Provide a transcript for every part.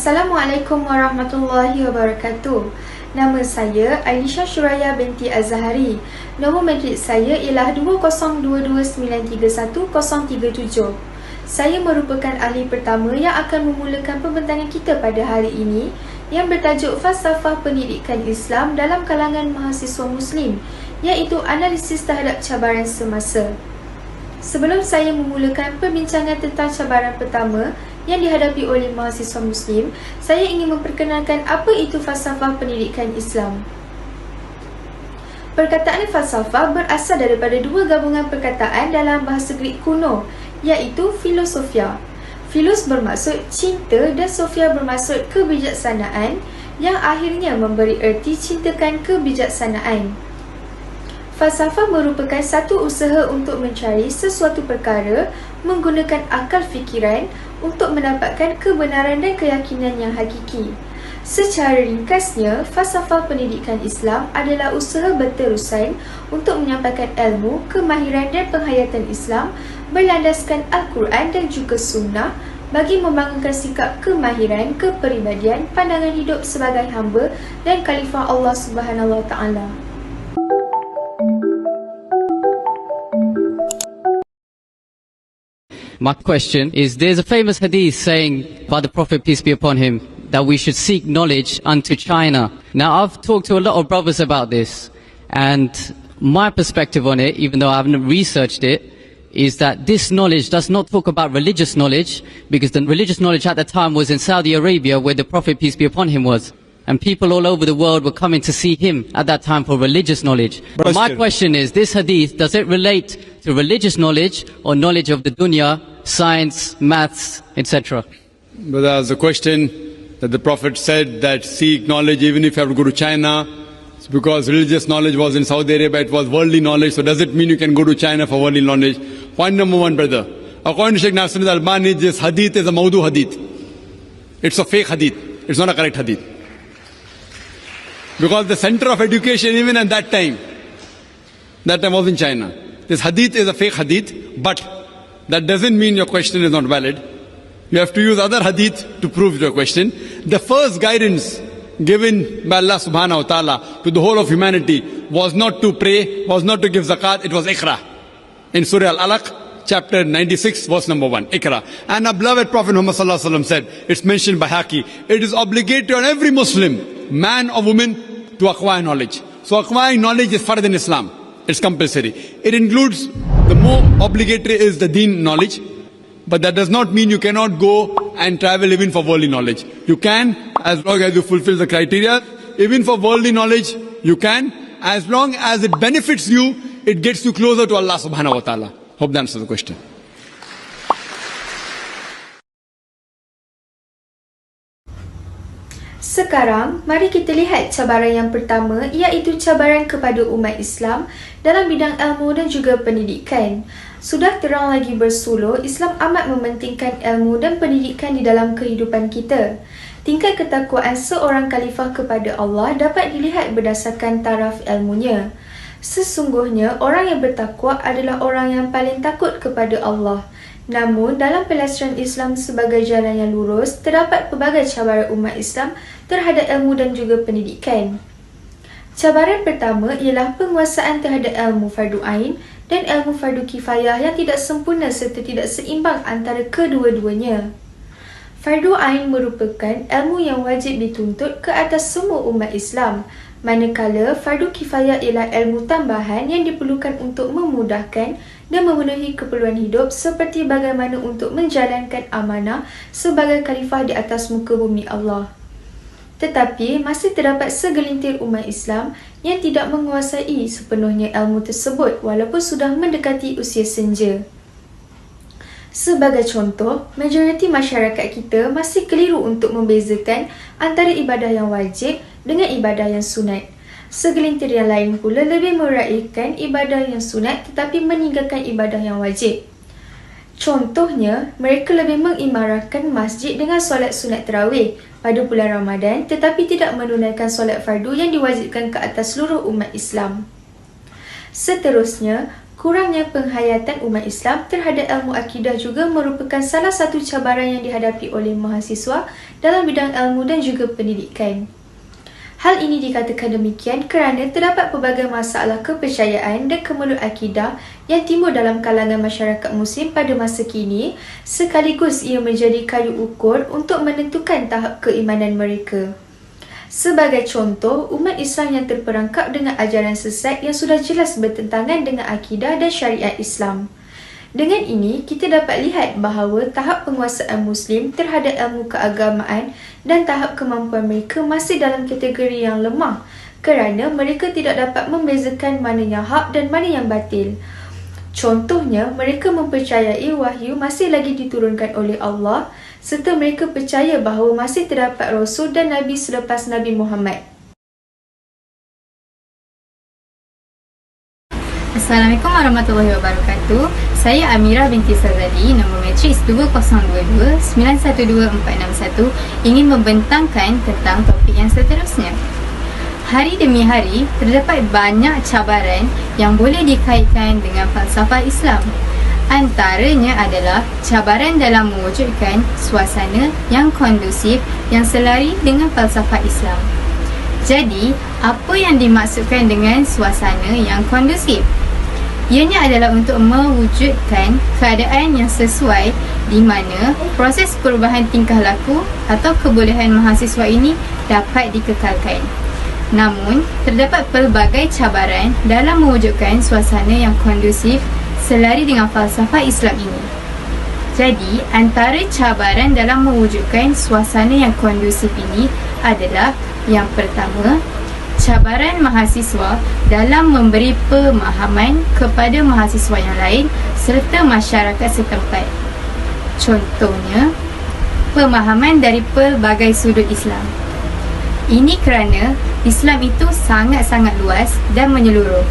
Assalamualaikum warahmatullahi wabarakatuh. Nama saya Aisyah Shuraya binti Az-Zahari. Nombor matrik saya ialah 2022931037. Saya merupakan ahli pertama yang akan memulakan pembentangan kita pada hari ini yang bertajuk Falsafah Pendidikan Islam dalam kalangan mahasiswa Muslim, iaitu analisis terhadap cabaran semasa. Sebelum saya memulakan perbincangan tentang cabaran pertama yang dihadapi oleh mahasiswa Muslim, saya ingin memperkenalkan apa itu falsafah pendidikan Islam. Perkataan falsafah berasal daripada dua gabungan perkataan dalam bahasa Greek kuno, iaitu filosofia. Philos bermaksud cinta dan sophia bermaksud kebijaksanaan, yang akhirnya memberi erti cintakan kebijaksanaan. Falsafah merupakan satu usaha untuk mencari sesuatu perkara menggunakan akal fikiran untuk mendapatkan kebenaran dan keyakinan yang hakiki. Secara ringkasnya, falsafah pendidikan Islam adalah usaha berterusan untuk menyampaikan ilmu, kemahiran dan penghayatan Islam berlandaskan Al-Quran dan juga Sunnah bagi membangunkan sikap kemahiran, kepribadian, pandangan hidup sebagai hamba dan khalifah Allah Subhanahu Wa Taala. My question is, there's a famous hadith saying by the Prophet, peace be upon him, that we should seek knowledge unto China. Now, I've talked to a lot of brothers about this, and my perspective on it, even though I haven't researched it, is that this knowledge does not talk about religious knowledge, because the religious knowledge at the time was in Saudi Arabia, where the Prophet, peace be upon him, was. And people all over the world were coming to see him at that time for religious knowledge. But my question is, this hadith, does it relate to religious knowledge or knowledge of the dunya, science, maths, etc.? But there's a question that the Prophet said that seek knowledge even if you have to go to China. It's because religious knowledge was in Saudi Arabia, it was worldly knowledge. So does it mean you can go to China for worldly knowledge? Point number one, brother. According to Sheikh Nasruddin Albani, this hadith is a Mawdu hadith. It's a fake hadith. It's not a correct hadith. Because the center of education even at that time was in China. This hadith is a fake hadith, but that doesn't mean your question is not valid. You have to use other hadith to prove your question. The first guidance given by Allah subhanahu wa ta'ala to the whole of humanity was not to pray, was not to give zakat, it was Iqra. In Surah Al-Alaq, chapter 96, verse number 1, Iqra. And our beloved Prophet Muhammad sallallahu alaihi wasallam said, it's mentioned by Haki, it is obligatory on every Muslim, man or woman, to acquire knowledge. So acquiring knowledge is fard in Islam. It's compulsory. It includes, the more obligatory is the deen knowledge, but that does not mean you cannot go and travel even for worldly knowledge. You can, as long as you fulfill the criteria. Even for worldly knowledge, you can, as long as it benefits you, it gets you closer to Allah subhanahu wa ta'ala. Hope that answers the question. Sekarang, mari kita lihat cabaran yang pertama, iaitu cabaran kepada umat Islam dalam bidang ilmu dan juga pendidikan. Sudah terang lagi bersuluh, Islam amat mementingkan ilmu dan pendidikan di dalam kehidupan kita. Tingkat ketakwaan seorang khalifah kepada Allah dapat dilihat berdasarkan taraf ilmunya. Sesungguhnya, orang yang bertakwa adalah orang yang paling takut kepada Allah. Namun, dalam pelaksanaan Islam sebagai jalan yang lurus, terdapat pelbagai cabaran umat Islam terhadap ilmu dan juga pendidikan. Cabaran pertama ialah penguasaan terhadap ilmu fardu ain dan ilmu fardu kifayah yang tidak sempurna serta tidak seimbang antara kedua-duanya. Fardu ain merupakan ilmu yang wajib dituntut ke atas semua umat Islam, manakala fardu kifayah ialah ilmu tambahan yang diperlukan untuk memudahkan dan memenuhi keperluan hidup seperti bagaimana untuk menjalankan amanah sebagai khalifah di atas muka bumi Allah. Tetapi masih terdapat segelintir umat Islam yang tidak menguasai sepenuhnya ilmu tersebut walaupun sudah mendekati usia senja. Sebagai contoh, majoriti masyarakat kita masih keliru untuk membezakan antara ibadah yang wajib dengan ibadah yang sunat. Segelintir yang lain pula lebih meraihkan ibadah yang sunat tetapi meninggalkan ibadah yang wajib. Contohnya, mereka lebih mengimarahkan masjid dengan solat sunat tarawih pada bulan Ramadan tetapi tidak menunaikan solat fardu yang diwajibkan ke atas seluruh umat Islam. Seterusnya, Kurangnya penghayatan umat Islam terhadap ilmu akidah juga merupakan salah satu cabaran yang dihadapi oleh mahasiswa dalam bidang ilmu dan juga pendidikan. Hal ini dikatakan demikian kerana terdapat pelbagai masalah kepercayaan dan kemenut akidah yang timbul dalam kalangan masyarakat Muslim pada masa kini, sekaligus ia menjadi kayu ukur untuk menentukan tahap keimanan mereka. Sebagai contoh, umat Islam yang terperangkap dengan ajaran sesat yang sudah jelas bertentangan dengan akidah dan syariat Islam. Dengan ini, kita dapat lihat bahawa tahap penguasaan Muslim terhadap ilmu keagamaan dan tahap kemampuan mereka masih dalam kategori yang lemah kerana mereka tidak dapat membezakan mana yang hak dan mana yang batil. Contohnya, mereka mempercayai wahyu masih lagi diturunkan oleh Allah serta mereka percaya bahawa masih terdapat Rasul dan Nabi selepas Nabi Muhammad. Assalamualaikum warahmatullahi wabarakatuh. Saya Amira binti Sazali, nombor matriks 2022-912461, ingin membentangkan tentang topik yang seterusnya. Hari demi hari, terdapat banyak cabaran yang boleh dikaitkan dengan falsafah Islam. Antaranya adalah cabaran dalam mewujudkan suasana yang kondusif yang selari dengan falsafah Islam. Jadi, apa yang dimaksudkan dengan suasana yang kondusif? Ianya adalah untuk mewujudkan keadaan yang sesuai di mana proses perubahan tingkah laku atau kebolehan mahasiswa ini dapat dikekalkan. Namun, terdapat pelbagai cabaran dalam mewujudkan suasana yang kondusif selari dengan falsafah Islam ini. Jadi, antara cabaran dalam mewujudkan suasana yang kondusif ini adalah yang pertama, cabaran mahasiswa dalam memberi pemahaman kepada mahasiswa yang lain serta masyarakat setempat. Contohnya, pemahaman dari pelbagai sudut Islam. Ini kerana Islam itu sangat-sangat luas dan menyeluruh.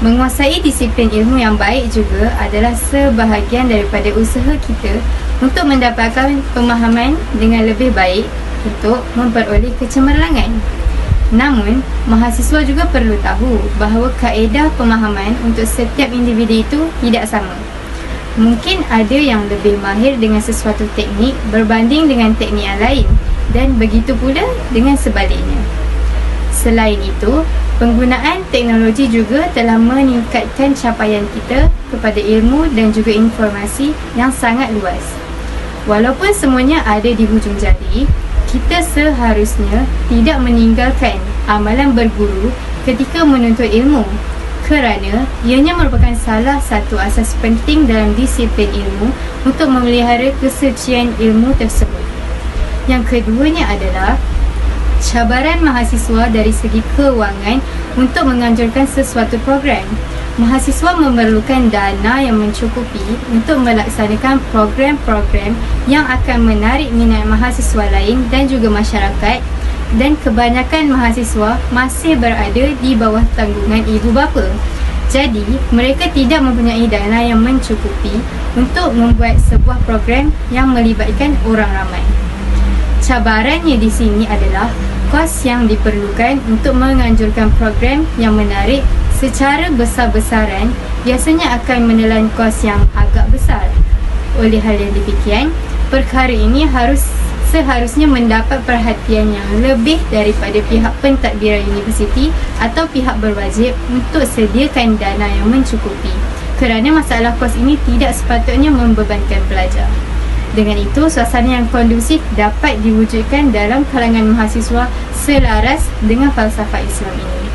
Menguasai disiplin ilmu yang baik juga adalah sebahagian daripada usaha kita untuk mendapatkan pemahaman dengan lebih baik untuk memperoleh kecemerlangan. Namun, mahasiswa juga perlu tahu bahawa kaedah pemahaman untuk setiap individu itu tidak sama. Mungkin ada yang lebih mahir dengan sesuatu teknik berbanding dengan teknik yang lain, dan begitu pula dengan sebaliknya. Selain itu, penggunaan teknologi juga telah meningkatkan capaian kita kepada ilmu dan juga informasi yang sangat luas. Walaupun semuanya ada di hujung jari, kita seharusnya tidak meninggalkan amalan berguru ketika menuntut ilmu kerana ianya merupakan salah satu asas penting dalam disiplin ilmu untuk memelihara kesucian ilmu tersebut. Yang keduanya adalah cabaran mahasiswa dari segi kewangan untuk menganjurkan sesuatu program. Mahasiswa memerlukan dana yang mencukupi untuk melaksanakan program-program yang akan menarik minat mahasiswa lain dan juga masyarakat, dan kebanyakan mahasiswa masih berada di bawah tanggungan ibu bapa. Jadi, mereka tidak mempunyai dana yang mencukupi untuk membuat sebuah program yang melibatkan orang ramai. Cabarannya di sini adalah kos yang diperlukan untuk menganjurkan program yang menarik secara besar-besaran biasanya akan menelan kos yang agak besar. Oleh hal yang demikian, perkara ini seharusnya mendapat perhatian yang lebih daripada pihak pentadbiran universiti atau pihak berwajib untuk sediakan dana yang mencukupi, kerana masalah kos ini tidak sepatutnya membebankan pelajar. Dengan itu, suasana yang kondusif dapat diwujudkan dalam kalangan mahasiswa selaras dengan falsafah Islam ini.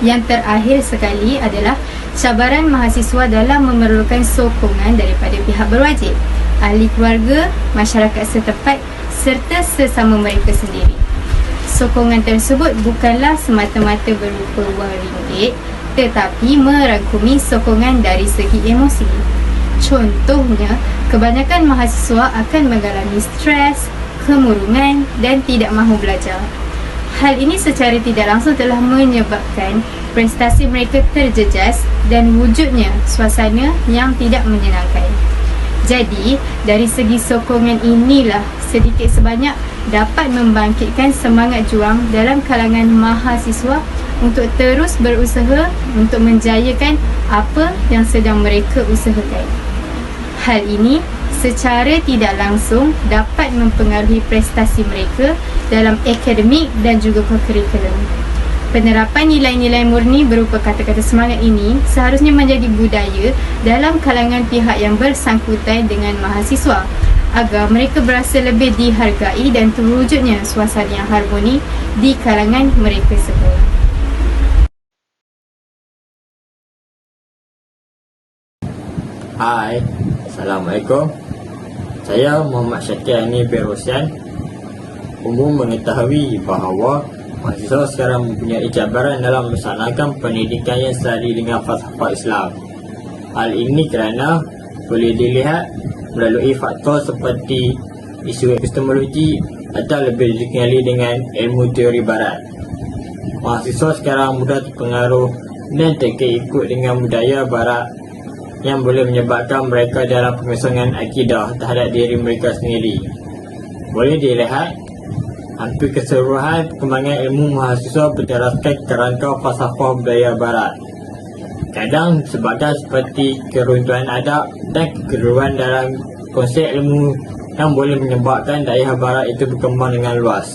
Yang terakhir sekali adalah cabaran mahasiswa dalam memerlukan sokongan daripada pihak berwajib, ahli keluarga, masyarakat setempat serta sesama mereka sendiri. Sokongan tersebut bukanlah semata-mata berupa wang ringgit, tetapi merangkumi sokongan dari segi emosi. Contohnya, kebanyakan mahasiswa akan mengalami stres, kemurungan dan tidak mahu belajar. Hal ini secara tidak langsung telah menyebabkan prestasi mereka terjejas dan wujudnya suasana yang tidak menyenangkan. Jadi, dari segi sokongan inilah sedikit sebanyak dapat membangkitkan semangat juang dalam kalangan mahasiswa untuk terus berusaha untuk menjayakan apa yang sedang mereka usahakan. Hal ini secara tidak langsung dapat mempengaruhi prestasi mereka dalam akademik dan juga kurikulum. Penerapan nilai-nilai murni berupa kata-kata semangat ini seharusnya menjadi budaya dalam kalangan pihak yang bersangkutan dengan mahasiswa agar mereka berasa lebih dihargai dan terwujudnya suasana yang harmoni di kalangan mereka semua. Hai, Assalamualaikum. Saya Muhammad Syakir Ani Berhosian. Umum mengetahui bahawa mahasiswa sekarang mempunyai cabaran dalam melaksanakan pendidikan yang selari dengan falsafah Islam. Hal ini kerana boleh dilihat melalui faktor seperti isu epistemologi atau lebih dikenali dengan ilmu teori barat. Mahasiswa sekarang mudah terpengaruh dan terikut dengan budaya barat yang boleh menyebabkan mereka dalam pengosongan akidah terhadap diri mereka sendiri. Boleh dilihat hampir keseluruhan perkembangan ilmu mahasiswa berteraskan kerangka falsafah budaya barat. Kadang disebabkan seperti keruntuhan adab dan kekeliruan dalam konsep ilmu yang boleh menyebabkan daerah barat itu berkembang dengan luas.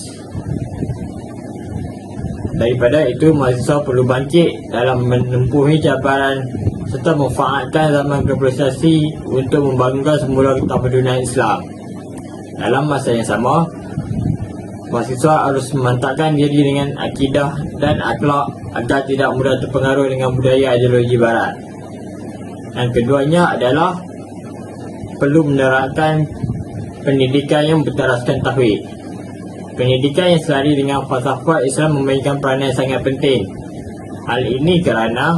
Daripada itu, mahasiswa perlu bangkit dalam menempuhi cabaran serta memanfaatkan zaman globalisasi untuk membangunkan semula ketapadunan Islam. Dalam masa yang sama, mahasiswa harus memantapkan diri dengan akidah dan akhlak agar tidak mudah terpengaruh dengan budaya ideologi barat. Yang keduanya adalah perlu menerapkan pendidikan yang berteraskan tauhid. Pendidikan yang selari dengan falsafah Islam memainkan peranan yang sangat penting. Hal ini kerana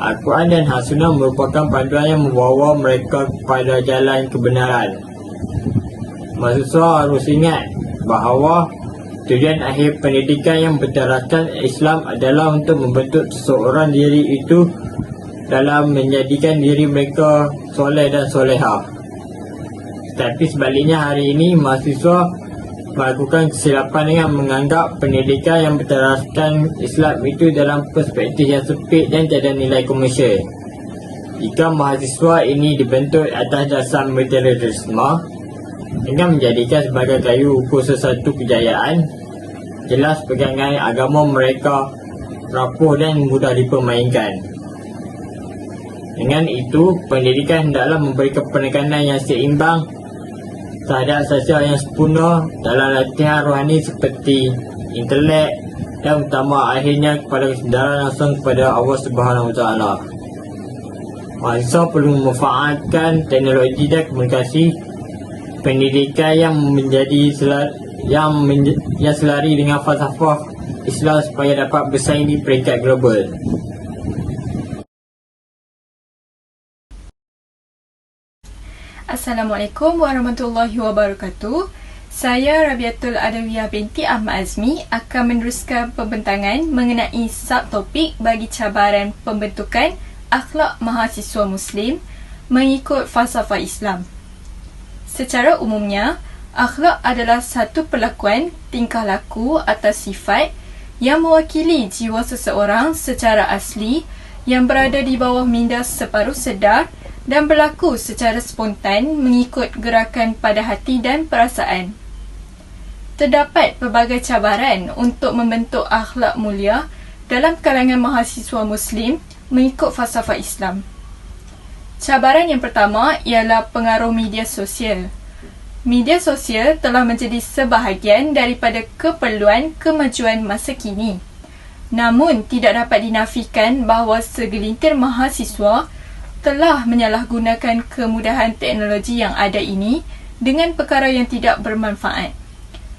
Al-Quran dan As-Sunnah merupakan panduan yang membawa mereka kepada jalan kebenaran. Mahasiswa harus ingat bahawa tujuan akhir pendidikan yang berteraskan Islam adalah untuk membentuk seseorang diri itu dalam menjadikan diri mereka soleh dan solehah. Tetapi sebaliknya, hari ini mahasiswa melakukan kesilapan dengan menganggap pendidikan yang berteraskan Islam itu dalam perspektif yang sempit dan tiada nilai komersial. Jika mahasiswa ini dibentuk atas dasar materialisme dengan menjadikan sebagai kayu ukur sesuatu kejayaan, jelas pegangan agama mereka rapuh dan mudah dipermainkan. Dengan itu, pendidikan hendaklah memberikan penekanan yang seimbang terhadap sosial yang sempurna dalam latihan rohani seperti intelek dan utama akhirnya kepada kesedaran langsung kepada Allah Subhanahu Wa Taala. Mahasiswa perlu memanfaatkan teknologi dan komunikasi pendidikan yang menjadi yang selari dengan falsafah Islam supaya dapat bersaing di peringkat global. Assalamualaikum warahmatullahi wabarakatuh. Saya Rabiatul Adawiyah binti Ahmad Azmi akan meneruskan pembentangan mengenai subtopik bagi cabaran pembentukan akhlak mahasiswa Muslim mengikut falsafah Islam. Secara umumnya, akhlak adalah satu perlakuan, tingkah laku atau sifat yang mewakili jiwa seseorang secara asli yang berada di bawah minda separuh sedar dan berlaku secara spontan mengikut gerakan pada hati dan perasaan. Terdapat pelbagai cabaran untuk membentuk akhlak mulia dalam kalangan mahasiswa Muslim mengikut falsafah Islam. Cabaran yang pertama ialah pengaruh media sosial. Media sosial telah menjadi sebahagian daripada keperluan kemajuan masa kini. Namun, tidak dapat dinafikan bahawa segelintir mahasiswa telah menyalahgunakan kemudahan teknologi yang ada ini dengan perkara yang tidak bermanfaat.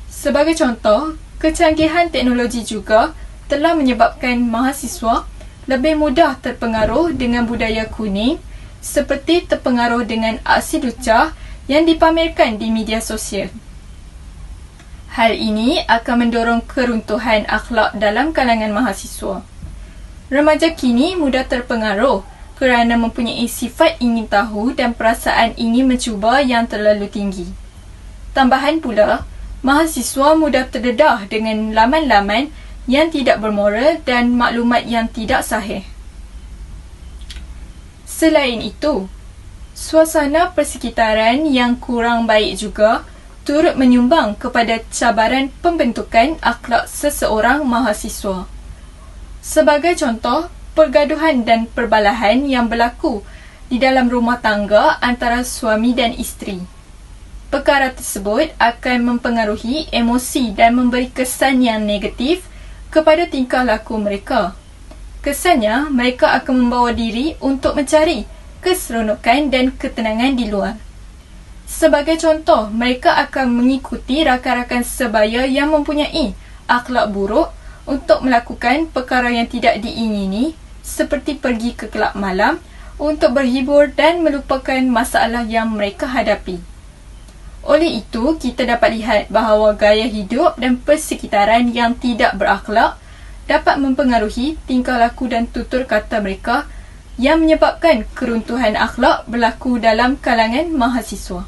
Sebagai contoh, kecanggihan teknologi juga telah menyebabkan mahasiswa lebih mudah terpengaruh dengan budaya kuning seperti terpengaruh dengan aksi lucah yang dipamerkan di media sosial. Hal ini akan mendorong keruntuhan akhlak dalam kalangan mahasiswa. Remaja kini mudah terpengaruh kerana mempunyai sifat ingin tahu dan perasaan ingin mencuba yang terlalu tinggi. Tambahan pula, mahasiswa mudah terdedah dengan laman-laman yang tidak bermoral dan maklumat yang tidak sahih. Selain itu, suasana persekitaran yang kurang baik juga turut menyumbang kepada cabaran pembentukan akhlak seseorang mahasiswa. Sebagai contoh, pergaduhan dan perbalahan yang berlaku di dalam rumah tangga antara suami dan isteri. Perkara tersebut akan mempengaruhi emosi dan memberi kesan yang negatif kepada tingkah laku mereka. Kesannya, mereka akan membawa diri untuk mencari keseronokan dan ketenangan di luar. Sebagai contoh, mereka akan mengikuti rakan-rakan sebaya yang mempunyai akhlak buruk untuk melakukan perkara yang tidak diingini, seperti pergi ke kelab malam untuk berhibur dan melupakan masalah yang mereka hadapi. Oleh itu, kita dapat lihat bahawa gaya hidup dan persekitaran yang tidak berakhlak dapat mempengaruhi tingkah laku dan tutur kata mereka yang menyebabkan keruntuhan akhlak berlaku dalam kalangan mahasiswa.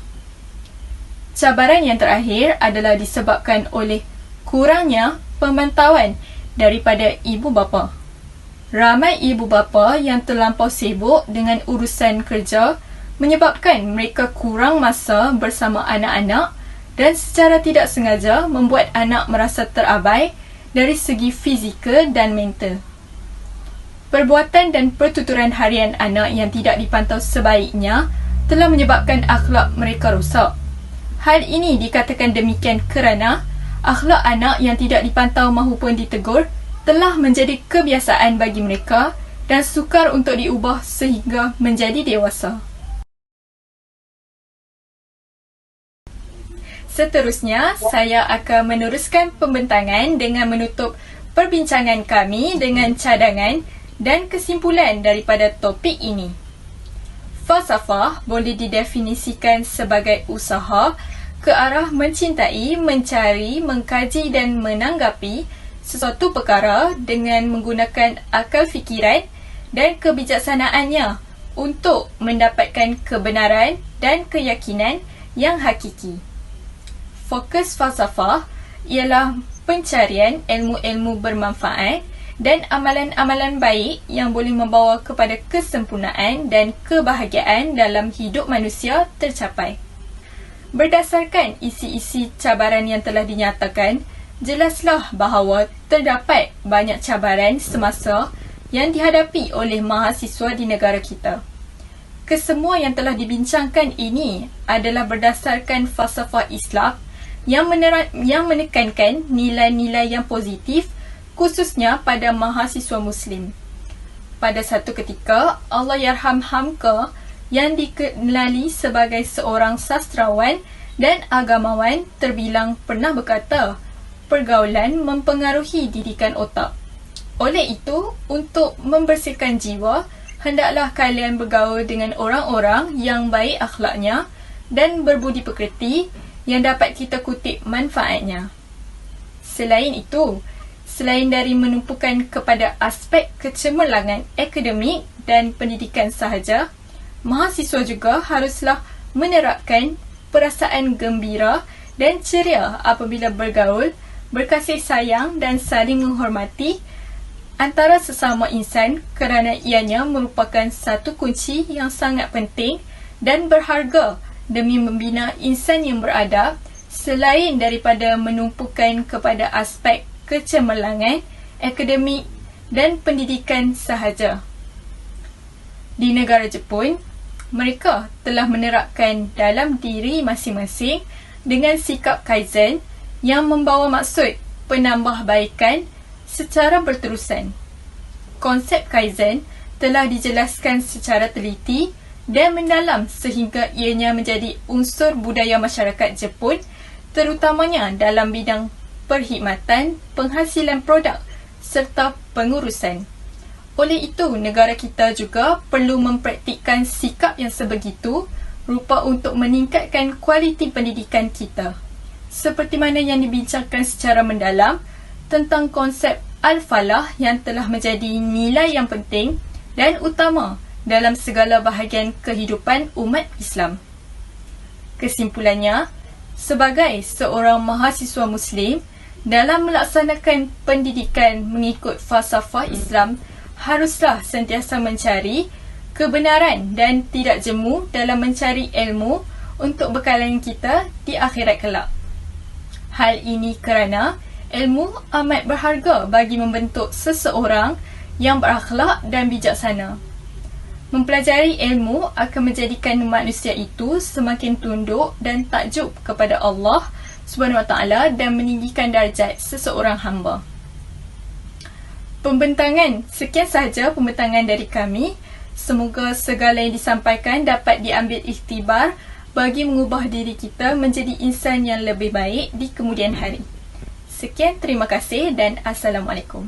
Cabaran yang terakhir adalah disebabkan oleh kurangnya pemantauan daripada ibu bapa. Ramai ibu bapa yang terlampau sibuk dengan urusan kerja menyebabkan mereka kurang masa bersama anak-anak dan secara tidak sengaja membuat anak merasa terabai dari segi fizikal dan mental. Perbuatan dan pertuturan harian anak yang tidak dipantau sebaiknya telah menyebabkan akhlak mereka rosak. Hal ini dikatakan demikian kerana akhlak anak yang tidak dipantau mahupun ditegur telah menjadi kebiasaan bagi mereka dan sukar untuk diubah sehingga menjadi dewasa. Seterusnya, saya akan meneruskan pembentangan dengan menutup perbincangan kami dengan cadangan dan kesimpulan daripada topik ini. Falsafah boleh didefinisikan sebagai usaha ke arah mencintai, mencari, mengkaji dan menanggapi sesuatu perkara dengan menggunakan akal fikiran dan kebijaksanaannya untuk mendapatkan kebenaran dan keyakinan yang hakiki. Fokus falsafah ialah pencarian ilmu-ilmu bermanfaat dan amalan-amalan baik yang boleh membawa kepada kesempurnaan dan kebahagiaan dalam hidup manusia tercapai. Berdasarkan isi-isi cabaran yang telah dinyatakan, jelaslah bahawa terdapat banyak cabaran semasa yang dihadapi oleh mahasiswa di negara kita. Kesemua yang telah dibincangkan ini adalah berdasarkan falsafah Islam yang menekankan nilai-nilai yang positif khususnya pada mahasiswa Muslim. Pada satu ketika, Allahyarham Hamka yang dikenali sebagai seorang sastrawan dan agamawan terbilang pernah berkata, pergaulan mempengaruhi didikan otak. Oleh itu, untuk membersihkan jiwa, hendaklah kalian bergaul dengan orang-orang yang baik akhlaknya dan berbudi pekerti yang dapat kita kutip manfaatnya. Selain itu, selain dari menumpukan kepada aspek kecemerlangan akademik dan pendidikan sahaja, mahasiswa juga haruslah menerapkan perasaan gembira dan ceria apabila bergaul, berkasih sayang dan saling menghormati antara sesama insan kerana ianya merupakan satu kunci yang sangat penting dan berharga demi membina insan yang beradab selain daripada menumpukan kepada aspek kecemerlangan akademik dan pendidikan sahaja. Di negara Jepun, mereka telah menerapkan dalam diri masing-masing dengan sikap Kaizen yang membawa maksud penambahbaikan secara berterusan. Konsep Kaizen telah dijelaskan secara teliti dan mendalam sehingga ianya menjadi unsur budaya masyarakat Jepun, terutamanya dalam bidang perkhidmatan, penghasilan produk serta pengurusan. Oleh itu, negara kita juga perlu mempraktikkan sikap yang sebegitu rupa untuk meningkatkan kualiti pendidikan kita. Seperti mana yang dibincangkan secara mendalam tentang konsep Al-Falah yang telah menjadi nilai yang penting dan utama dalam segala bahagian kehidupan umat Islam. Kesimpulannya, sebagai seorang mahasiswa Muslim, dalam melaksanakan pendidikan mengikut falsafah Islam, haruslah sentiasa mencari kebenaran dan tidak jemu dalam mencari ilmu untuk bekalan kita di akhirat kelak. Hal ini kerana ilmu amat berharga bagi membentuk seseorang yang berakhlak dan bijaksana. Mempelajari ilmu akan menjadikan manusia itu semakin tunduk dan takjub kepada Allah SWT dan meninggikan darjat seseorang hamba. Sekian sahaja pembentangan dari kami. Semoga segala yang disampaikan dapat diambil iktibar bagi mengubah diri kita menjadi insan yang lebih baik di kemudian hari. Sekian, terima kasih dan Assalamualaikum.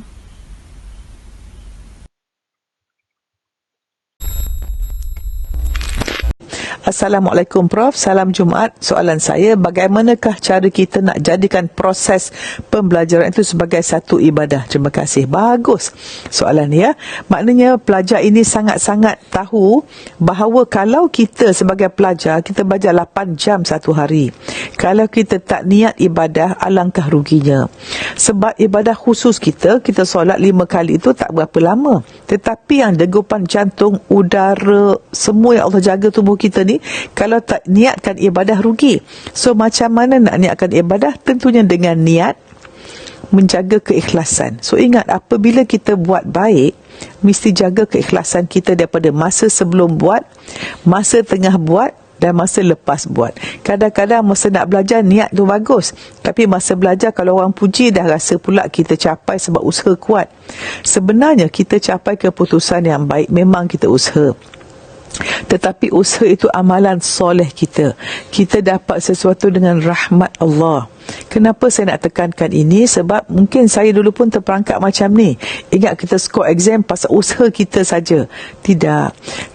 Assalamualaikum Prof, salam Jumaat. Soalan saya, bagaimanakah cara kita nak jadikan proses pembelajaran itu sebagai satu ibadah? Terima kasih. Bagus soalan ya. Maknanya pelajar ini sangat-sangat tahu bahawa kalau kita sebagai pelajar, kita belajar 8 jam satu hari. Kalau kita tak niat ibadah, alangkah ruginya. Sebab ibadah khusus kita solat 5 kali itu tak berapa lama. Tetapi yang degupan jantung, udara, semua yang Allah jaga tubuh kita ni, kalau tak niatkan ibadah, rugi. So macam mana nak niatkan ibadah? Tentunya dengan niat menjaga keikhlasan. So ingat, apabila kita buat baik, mesti jaga keikhlasan kita daripada masa sebelum buat, masa tengah buat dan masa lepas buat. Kadang-kadang masa nak belajar niat tu bagus, tapi masa belajar kalau orang puji dah rasa pula kita capai sebab usaha kuat. Sebenarnya kita capai keputusan yang baik memang kita usaha, tetapi usaha itu amalan soleh kita. Kita dapat sesuatu dengan rahmat Allah. Kenapa saya nak tekankan ini? Sebab mungkin saya dulu pun terperangkap macam ni. Ingat kita skor exam pasal usaha kita saja. Tidak.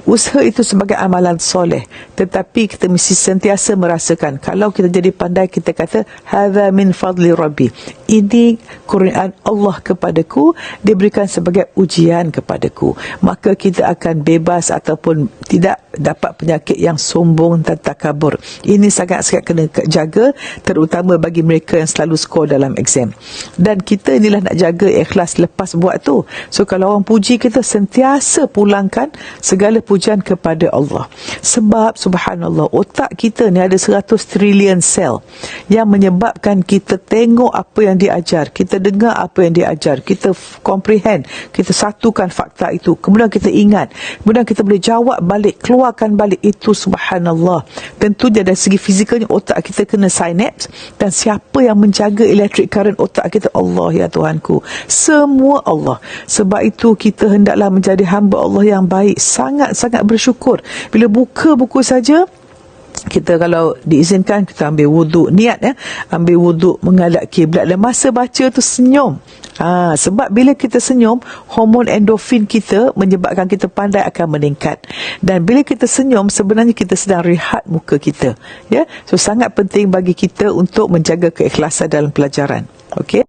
Usaha itu sebagai amalan soleh. Tetapi kita mesti sentiasa merasakan, kalau kita jadi pandai, kita kata, hadza min fadli rabbi. Ini kurniaan Allah kepadaku, diberikan sebagai ujian kepadaku. Maka kita akan bebas ataupun tidak dapat penyakit yang sombong dan takabur. Ini sangat-sangat kena jaga, terutama bagi mereka yang selalu skor dalam exam. Dan kita inilah nak jaga ikhlas lepas buat tu. So kalau orang puji kita, sentiasa pulangkan segala pujian kepada Allah. Sebab subhanallah, otak kita ni ada 100 trilion sel yang menyebabkan kita tengok apa yang diajar, kita dengar apa yang diajar, kita comprehend, kita satukan fakta itu, kemudian kita ingat, kemudian kita boleh jawab balik, keluarkan balik. Itu subhanallah. Tentunya dari segi fizikalnya otak kita kena synapse, dan siapa yang menjaga elektrik current otak kita? Allah, ya Tuhanku. Semua Allah. Sebab itu kita hendaklah menjadi hamba Allah yang baik. Sangat-sangat bersyukur. Bila buka buku saja, kita kalau diizinkan, kita ambil wuduk, niat ya, ambil wuduk menghadap kiblat, dan masa baca tu senyum. Sebab bila kita senyum, hormon endorfin kita menyebabkan kita pandai akan meningkat. Dan bila kita senyum, sebenarnya kita sedang rehat muka kita. Ya, so sangat penting bagi kita untuk menjaga keikhlasan dalam pelajaran. Okey.